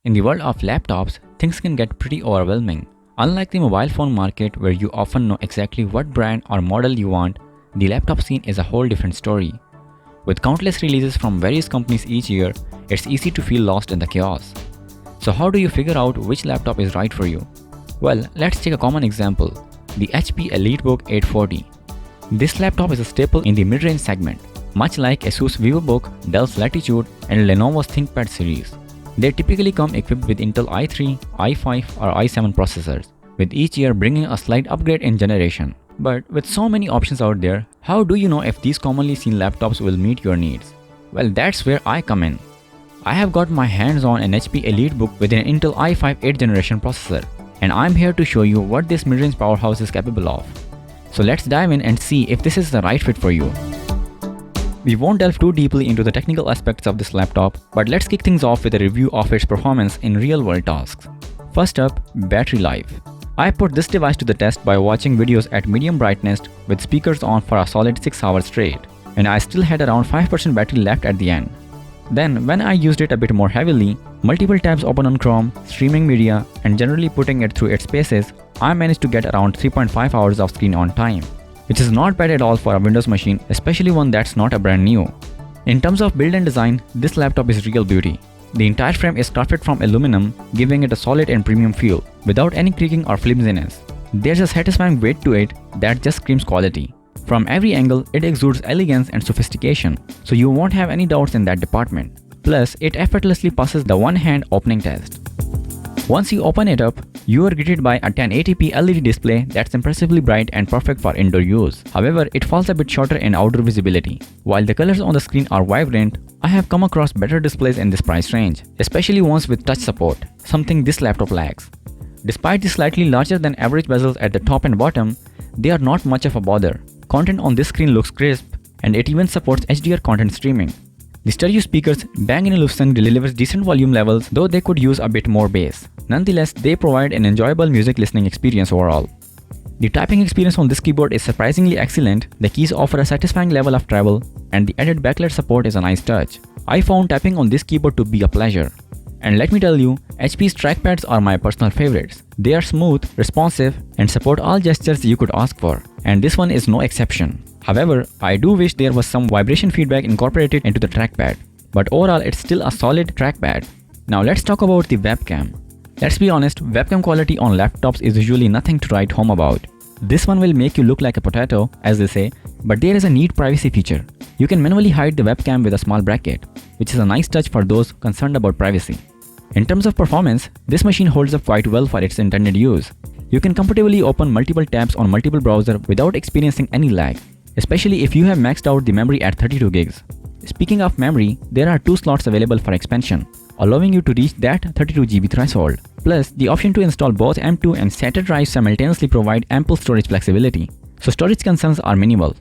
In the world of laptops, things can get pretty overwhelming. Unlike the mobile phone market where you often know exactly what brand or model you want, the laptop scene is a whole different story. With countless releases from various companies each year, it's easy to feel lost in the chaos. So how do you figure out which laptop is right for you? Well, let's take a common example, the HP EliteBook 840. This laptop is a staple in the mid-range segment, much like Asus VivoBook, Dell's Latitude, and Lenovo's ThinkPad series. They typically come equipped with Intel i3, i5 or i7 processors, with each year bringing a slight upgrade in generation. But with so many options out there, how do you know if these commonly seen laptops will meet your needs? Well, that's where I come in. I have got my hands on an HP EliteBook with an Intel i5 8th generation processor, and I'm here to show you what this mid-range powerhouse is capable of. So let's dive in and see if this is the right fit for you. We won't delve too deeply into the technical aspects of this laptop, but let's kick things off with a review of its performance in real-world tasks. First up, battery life. I put this device to the test by watching videos at medium brightness with speakers on for a solid 6 hours straight, and I still had around 5% battery left at the end. Then, when I used it a bit more heavily, multiple tabs open on Chrome, streaming media, and generally putting it through its paces, I managed to get around 3.5 hours of screen on time, which is not bad at all for a Windows machine, especially one that's not a brand new. In terms of build and design, this laptop is real beauty. The entire frame is crafted from aluminum, giving it a solid and premium feel, without any creaking or flimsiness. There's a satisfying weight to it that just screams quality. From every angle, it exudes elegance and sophistication, so you won't have any doubts in that department. Plus, it effortlessly passes the one-hand opening test. Once you open it up, you are greeted by a 1080p LED display that's impressively bright and perfect for indoor use. However, it falls a bit shorter in outdoor visibility. While the colors on the screen are vibrant, I have come across better displays in this price range, especially ones with touch support, something this laptop lacks. Despite the slightly larger than average bezels at the top and bottom, they are not much of a bother. Content on this screen looks crisp, and it even supports HDR content streaming. The stereo speakers Bang & Olufsen delivers decent volume levels, though they could use a bit more bass. Nonetheless, they provide an enjoyable music listening experience overall. The typing experience on this keyboard is surprisingly excellent, the keys offer a satisfying level of travel, and the added backlight support is a nice touch. I found typing on this keyboard to be a pleasure. And let me tell you, HP's trackpads are my personal favorites. They are smooth, responsive, and support all gestures you could ask for, and this one is no exception. However, I do wish there was some vibration feedback incorporated into the trackpad, but overall it's still a solid trackpad. Now let's talk about the webcam. Let's be honest, webcam quality on laptops is usually nothing to write home about. This one will make you look like a potato, as they say, but there is a neat privacy feature. You can manually hide the webcam with a small bracket, which is a nice touch for those concerned about privacy. In terms of performance, this machine holds up quite well for its intended use. You can comfortably open multiple tabs on multiple browsers without experiencing any lag, especially if you have maxed out the memory at 32 gigs. Speaking of memory, there are 2 slots available for expansion, allowing you to reach that 32 GB threshold. Plus, the option to install both M2 and SATA drives simultaneously provide ample storage flexibility, so storage concerns are minimal.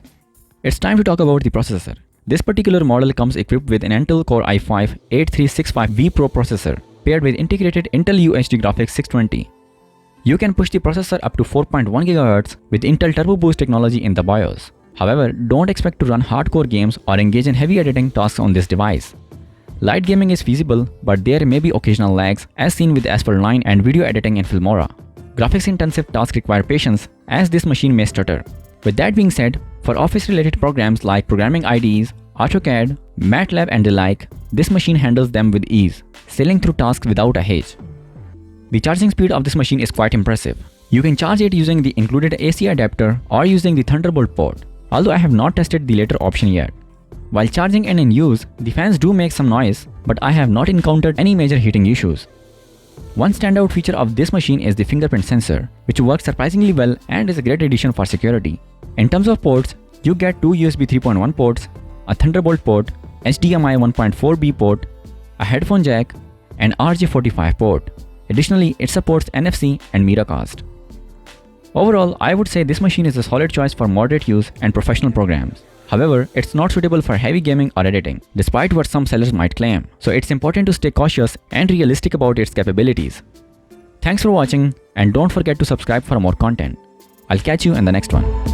It's time to talk about the processor. This particular model comes equipped with an Intel Core i5 8365V Pro processor, paired with integrated Intel UHD graphics 620. You can push the processor up to 4.1 GHz with Intel Turbo Boost technology in the BIOS. However, don't expect to run hardcore games or engage in heavy editing tasks on this device. Light gaming is feasible, but there may be occasional lags as seen with Asphalt 9 and video editing in Filmora. Graphics-intensive tasks require patience as this machine may stutter. With that being said, for office-related programs like programming IDEs, AutoCAD, MATLAB and the like, this machine handles them with ease, sailing through tasks without a hitch. The charging speed of this machine is quite impressive. You can charge it using the included AC adapter or using the Thunderbolt port, although I have not tested the latter option yet. While charging and in use, the fans do make some noise, but I have not encountered any major heating issues. One standout feature of this machine is the fingerprint sensor, which works surprisingly well and is a great addition for security. In terms of ports, you get 2 USB 3.1 ports, a Thunderbolt port, HDMI 1.4B port, a headphone jack, and RJ45 port. Additionally, it supports NFC and Miracast. Overall, I would say this machine is a solid choice for moderate use and professional programs. However, it's not suitable for heavy gaming or editing, despite what some sellers might claim. So it's important to stay cautious and realistic about its capabilities. Thanks for watching, and don't forget to subscribe for more content. I'll catch you in the next one.